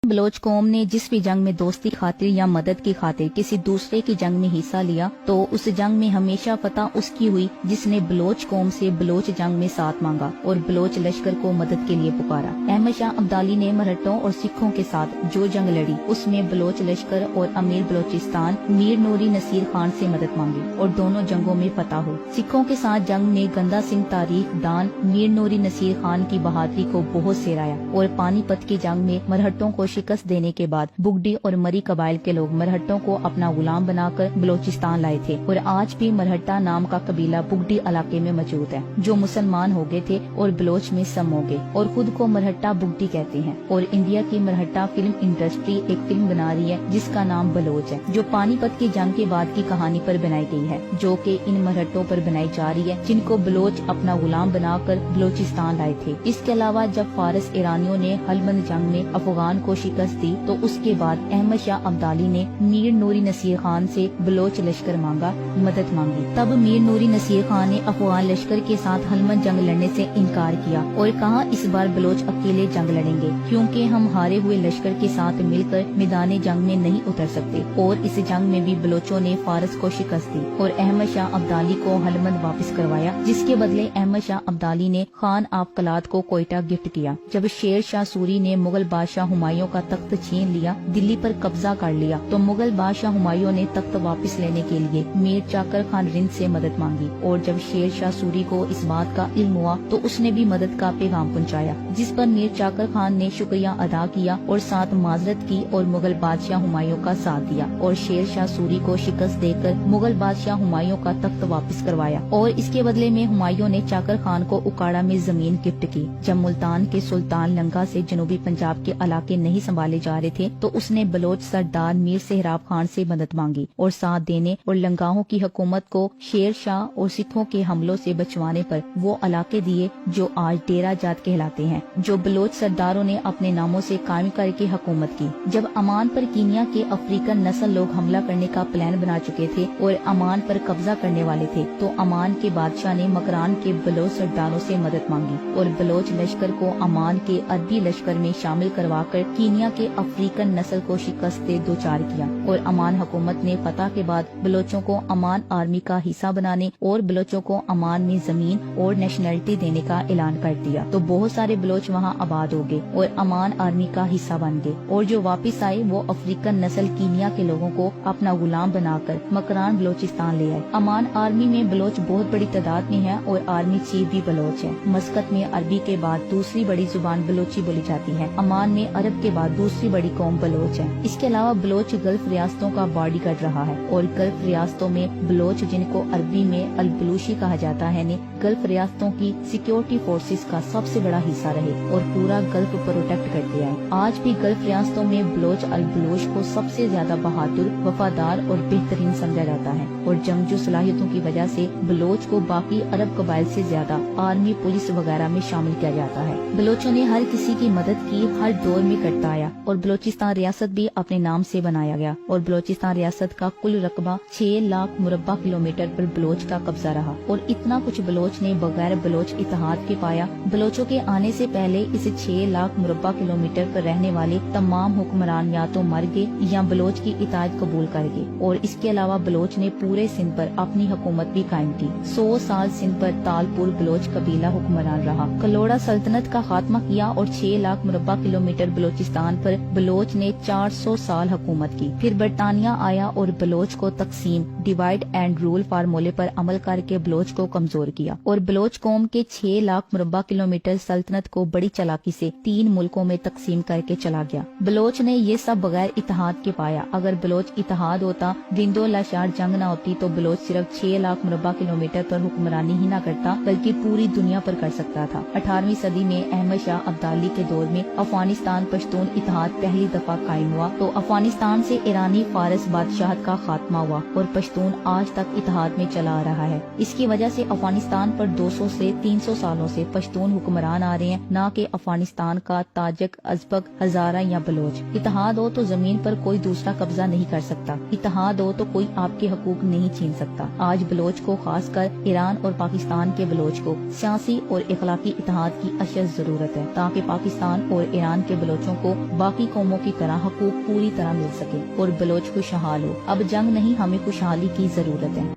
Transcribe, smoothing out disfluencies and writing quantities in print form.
Bloch कौम ने जिस भी जंग में दोस्ती खातिर या मदद की खातिर किसी दूसरे की जंग में हिस्सा लिया तो उस जंग में हमेशा फतह उसकी हुई जिसने बलोच कौम से बलोच जंग में साथ मांगा और बलोच लश्कर को मदद के लिए पुकारा। अहमद शाह अब्दाली ने मराठों और सिखों के साथ जो जंग लड़ी उसमें बलोच लश्कर और अमीर बलोचिस्तान मीर नूरी नसीर खान से मदद मांगी और दोनों जंगों में फतह हुई। सिखों के साथ जंग में गंदा सिंह तारीख दान मीर नूरी नसीर खान की बहादुरी को बहुत सराहा और पानीपत की जंग में मराठों को शिकस्त देने के बाद बुगडी और मरी कबाइल के लोग मरहट्टों को अपना गुलाम बनाकर बलोचिस्तान लाए थे और आज भी मरहट्टा नाम का कबीला बुगडी इलाके में मौजूद है जो मुसलमान हो गए थे और बलोच में सम हो गए और खुद को मरहट्टा बुगडी कहते हैं। और इंडिया की मरहट्टा फिल्म इंडस्ट्री एक फिल्म बना रही है जिसका नाम बलोच है जो पानीपत की जंग के बाद की कहानी पर बनाई गई है जो कि इन मरहट्टों पर बनाई जा रही है जिनको बलोच अपना गुलाम बनाकर बलोचिस्तान लाए थे। इसके अलावा जब फारस ईरानियों ने हलमंद जंग में अफगान को शिकस्त दी तो उसके बाद अहमद शाह अब्दाली ने मीर नूरी नसीर खान से बलोच लश्कर मांगा मदद मांगी। तब मीर नूरी नसीर खान ने अफगान लश्कर के साथ हलमंद जंग लड़ने से इनकार किया और कहा इस बार बलोच अकेले जंग लड़ेंगे क्योंकि हम हारे हुए लश्कर के साथ मिलकर मैदान जंग में नहीं उतर सकते। और इस जंग में भी बलोचों ने फारस को शिकस्त दी और अहमद शाह अब्दाली को हलमंद वापस करवाया जिसके बदले अहमद शाह अब्दाली ने खान आप कलात को कोयटा गिफ्ट किया। जब शेर शाह सूरी ने मुगल बादशाह हुमायूं का तख्त छीन लिया दिल्ली पर कब्जा कर लिया तो मुगल बादशाह हुमायूं ने तख्त वापस लेने के लिए मीर चाकर खान रिंद से मदद मांगी और जब शेर शाह सूरी को इस बात का इल्म हुआ तो उसने भी मदद का पैगाम पहुंचाया जिस पर मीर चाकर खान ने शुक्रिया अदा किया और साथ माजरत की और मुगल बादशाह हुमायूं का साथ दिया और शेर शाह सूरी को शिकस्त देकर मुगल बादशाह हुमायूं का तख्त वापस करवाया। और इसके बदले में हुमायूं ने चाकर खान को उकाड़ा में जमीन गिफ्ट की। जब मुल्तान के सुल्तान लंका से जनूबी पंजाब के इलाके नहीं संभाले जा रहे थे तो उसने बलोच सरदार मीर सेहराब खान से मदद मांगी और साथ देने और लंगाहों की हुकूमत को शेर शाह और सिखों के हमलों से बचवाने पर वो इलाके दिए जो आज डेरा जात कहलाते हैं जो बलोच सरदारों ने अपने नामों से कायम करके हुकूमत की। जब अमान पर कीनिया के अफ्रीकन नस्ल लोग हमला करने का प्लान बना चुके थे और अमान पर कब्जा करने वाले थे तो अमान के बादशाह ने मकरान के बलोच सरदारों से मदद मांगी और बलोच लश्कर को अमान के अरबी लश्कर में शामिल करवाकर कीनिया के अफ्रीकन नस्ल को शिकस्त दे दो चार किया। और अमान हुकूमत ने फतह के बाद बलोचों को अमान आर्मी का हिस्सा बनाने और बलोचों को अमान में जमीन और नेशनलिटी देने का ऐलान कर दिया तो बहुत सारे बलोच वहां आबाद हो गए और अमान आर्मी का हिस्सा बन गए। और जो वापस आए वो अफ्रीकन नस्ल कीनिया के लोगों को अपना गुलाम बनाकर मकरान बलोचिस्तान ले आए। अमान आर्मी में बलोच बहुत बड़ी तादाद में है और आर्मी चीफ भी बलोच है। मस्कत में अरबी के बाद दूसरी बड़ी जुबान बलोची बोली जाती है। अमान में अरब के बाद दूसरी बड़ी कौम बलोच है। इसके अलावा बलोच गल्फ रियासतों का बॉडी गार्ड रहा है और गल्फ रियासतों में बलोच जिनको अरबी में अल बलूशी कहा जाता है ने गल्फ रियासतों की सिक्योरिटी फोर्सेस का सबसे बड़ा हिस्सा रहे और पूरा गल्फ प्रोटेक्ट करते आए। आज भी गल्फ रियासतों में बलोच अल बलूच को सबसे ज्यादा बहादुर वफादार और बेहतरीन समझा जाता है और जंगजू सलाहियतों की वजह से बलोच को बाकी अरब कबाइल से ज्यादा आर्मी पुलिस वगैरह में शामिल किया जाता है। बलोचों ने हर किसी की मदद की हर दौर में करता आया और बलोचिस्तान रियासत भी अपने नाम से बनाया गया और बलोचिस्तान रियासत का कुल रकबा 6 लाख मुरब्बा किलोमीटर पर बलोच का कब्जा रहा और इतना कुछ बलोच ने बगैर बलोच इत्तेहाद के पाया। बलोचों के आने से पहले इस 6 लाख मुरब्बा किलोमीटर पर रहने वाले तमाम हुक्मरान या तो मर गए या बलोच की इताअत कबूल कर गए और इसके अलावा बलोच ने पूरे सिंध पर अपनी हुकूमत भी कायम की। 100 साल सिंध पर तालपुर बलोच कबीला हुक्मरान रहा। कलोड़ा सल्तनत का खात्मा किया और 6 लाख मुरब्बा किलोमीटर बलोचिस्तान पर बलोच ने 400 साल हुकूमत की। फिर बरतानिया आया और बलोच को तकसीम डिवाइड एंड रूल फार्मूले पर अमल करके बलोच को कमजोर किया और बलोच कौम के 6 लाख मुरब्बा किलोमीटर सल्तनत को बड़ी चालाकी से 3 मुल्कों में तकसीम करके चला गया। बलोच ने ये सब बगैर इत्तेहाद के पाया। अगर बलोच इत्तेहाद होता दिंदो लाशार जंग न होती तो बलोच सिर्फ 6 लाख मुरब्बा किलोमीटर पर हुक्मरानी ही न करता बल्कि पूरी दुनिया पर कर सकता था। 18वीं सदी में अहमद शाह अब्दाली के दौर में अफगानिस्तान पश्तून इत्तेहाद पहली दफा कायम हुआ तो अफगानिस्तान से ईरानी फारस बादशाहत का खात्मा हुआ और पश्तून आज तक इत्तेहाद में चला आ रहा है। इसकी वजह से अफगानिस्तान پاکستان پر 200 سے 300 سالوں سے پشتون حکمران آ رہے ہیں، نہ کہ افغانستان کا تاجک، ازبک، ہزارہ یا بلوچ۔ اتحاد ہو تو زمین پر کوئی دوسرا قبضہ نہیں کر سکتا، اتحاد ہو تو کوئی آپ کے حقوق نہیں چھین سکتا۔ آج بلوچ کو، خاص کر ایران اور پاکستان کے بلوچ کو، سیاسی اور اخلاقی اتحاد کی اشد ضرورت ہے تاکہ پاکستان اور ایران کے بلوچوں کو باقی قوموں کی طرح حقوق پوری طرح مل سکے اور بلوچ خوشحال ہو۔ اب جنگ نہیں، ہمیں خوشحالی کی ضرورت ہے۔